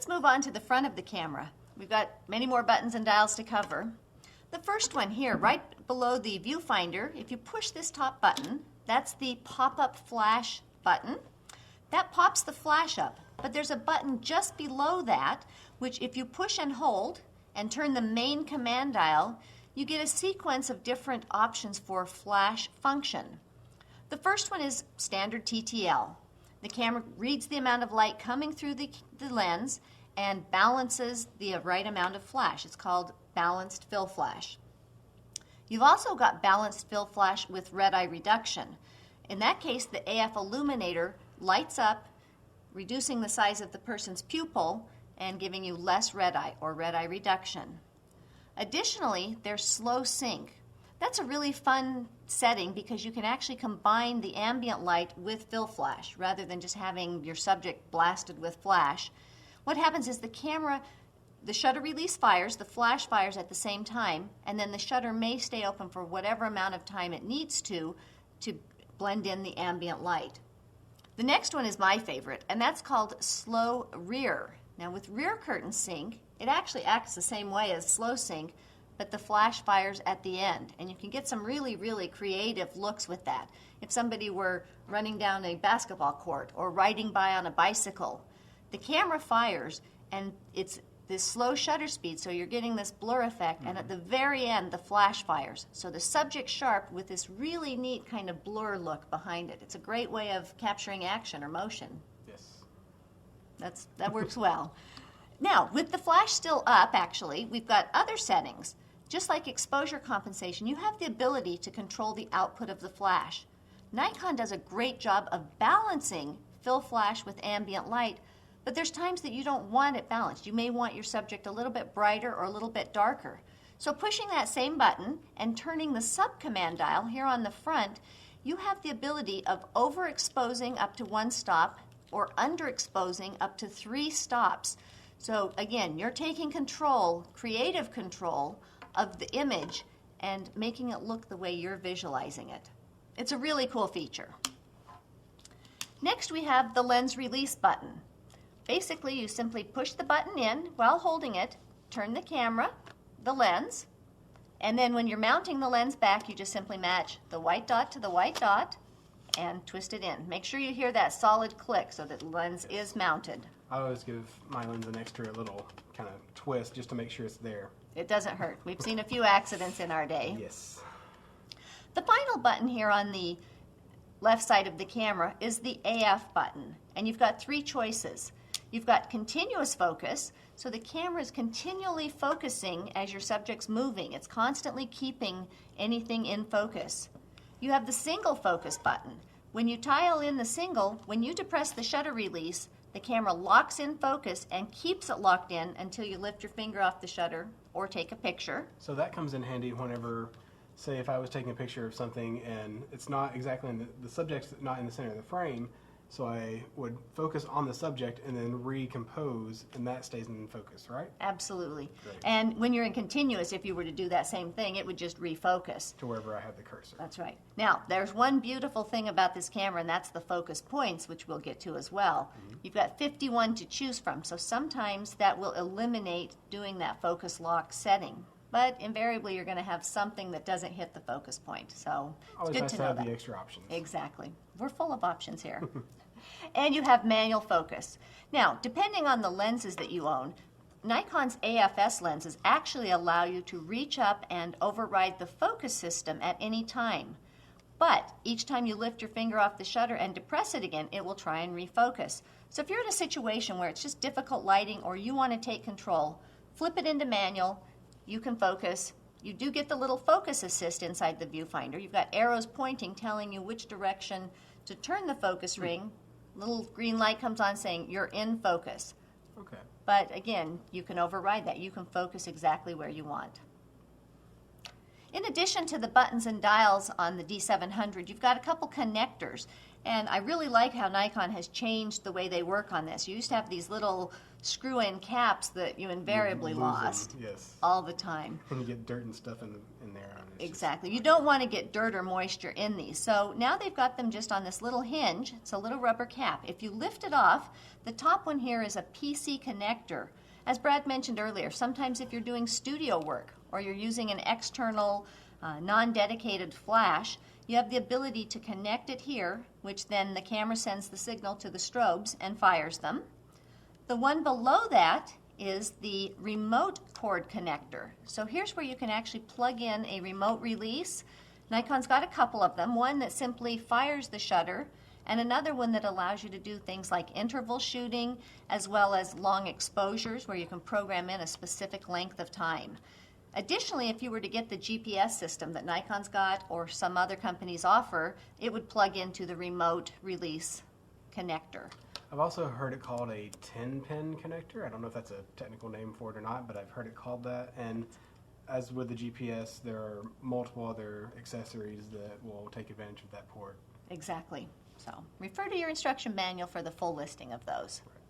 Let's move on to the front of the camera. We've got many more buttons and dials to cover. The first one here, right below the viewfinder, if you push this top button, that's the pop-up flash button. That pops the flash up, but there's a button just below that, which if you push and hold and turn the main command dial, you get a sequence of different options for flash function. The first one is standard TTL. The camera reads the amount of light coming through the lens and balances the right amount of flash. It's called balanced fill flash. You've also got balanced fill flash with red eye reduction. In that case, the AF illuminator lights up, reducing the size of the person's pupil and giving you less red eye or red eye reduction. Additionally, there's slow sync. That's a really fun setting because you can actually combine the ambient light with fill flash rather than just having your subject blasted with flash. What happens is the shutter release fires, the flash fires at the same time, and then the shutter may stay open for whatever amount of time it needs to blend in the ambient light. The next one is my favorite, and that's called slow rear. Now with rear curtain sync, it actually acts the same way as slow sync, but the flash fires at the end, and you can get some really, really creative looks with that. If somebody were running down a basketball court or riding by on a bicycle, the camera fires, and it's this slow shutter speed, so you're getting this blur effect, and at the very end, the flash fires. So the subject's sharp with this really neat kind of blur look behind it. It's a great way of capturing action or motion. Yes. That works well. Now, with the flash still up, actually, we've got other settings. Just like exposure compensation, you have the ability to control the output of the flash. Nikon does a great job of balancing fill flash with ambient light, but there's times that you don't want it balanced. You may want your subject a little bit brighter or a little bit darker. So pushing that same button and turning the sub-command dial here on the front, you have the ability of overexposing up to 1 stop or underexposing up to 3 stops. So again, you're taking control, creative control, of the image and making it look the way you're visualizing it. It's a really cool feature. Next we have the lens release button. Basically you simply push the button in while holding it, turn the camera, the lens, and then when you're mounting the lens back you just simply match the white dot to the white dot and twist it in. Make sure you hear that solid click so that the lens is mounted. I always give my lens an extra little kind of twist just to make sure it's there. It doesn't hurt. We've seen a few accidents in our day. Yes. The final button here on the left side of the camera is the AF button, and you've got 3 choices. You've got continuous focus, so the camera is continually focusing as your subject's moving. It's constantly keeping anything in focus. You have the single focus button. When you tile in the single, when you depress the shutter release, the camera locks in focus and keeps it locked in until you lift your finger off the shutter or take a picture. So that comes in handy whenever, say if I was taking a picture of something and it's not exactly in the subject's not in the center of the frame, so I would focus on the subject and then recompose, and that stays in focus, right? Absolutely. Great. And when you're in continuous, if you were to do that same thing, it would just refocus. To wherever I have the cursor. That's right. Now, there's one beautiful thing about this camera, and that's the focus points, which we'll get to as well. You've got 51 to choose from, so sometimes that will eliminate doing that focus lock setting. But invariably, you're going to have something that doesn't hit the focus point. So it's Always good nice to to know have that. the extra options. Exactly. We're full of options here. And you have manual focus. Now, depending on the lenses that you own, Nikon's AFS lenses actually allow you to reach up and override the focus system at any time. But each time you lift your finger off the shutter and depress it again, it will try and refocus. So if you're in a situation where it's just difficult lighting or you want to take control, flip it into manual, you can focus. You do get the little focus assist inside the viewfinder. You've got arrows pointing, telling you which direction to turn the focus ring. Little green light comes on saying you're in focus. Okay. But again, you can override that. You can focus exactly where you want. In addition to the buttons and dials on the D700, you've got a couple connectors. And I really like how Nikon has changed the way they work on this. You used to have these little screw-in caps that you invariably Lose them, lost yes. all the time. And you get dirt and stuff in there. And it's Exactly. You don't want to get dirt or moisture in these. So now they've got them just on this little hinge. It's a little rubber cap. If you lift it off, the top one here is a PC connector. As Brad mentioned earlier, sometimes if you're doing studio work or you're using an external non-dedicated flash, you have the ability to connect it here, which then the camera sends the signal to the strobes and fires them. The one below that is the remote cord connector. So here's where you can actually plug in a remote release. Nikon's got a couple of them, one that simply fires the shutter, and another one that allows you to do things like interval shooting, as well as long exposures where you can program in a specific length of time. Additionally, if you were to get the GPS system that Nikon's got or some other companies offer, it would plug into the remote release connector. I've also heard it called a 10-pin connector. I don't know if that's a technical name for it or not, but I've heard it called that. And as with the GPS, there are multiple other accessories that will take advantage of that port. Exactly. So refer to your instruction manual for the full listing of those. Right.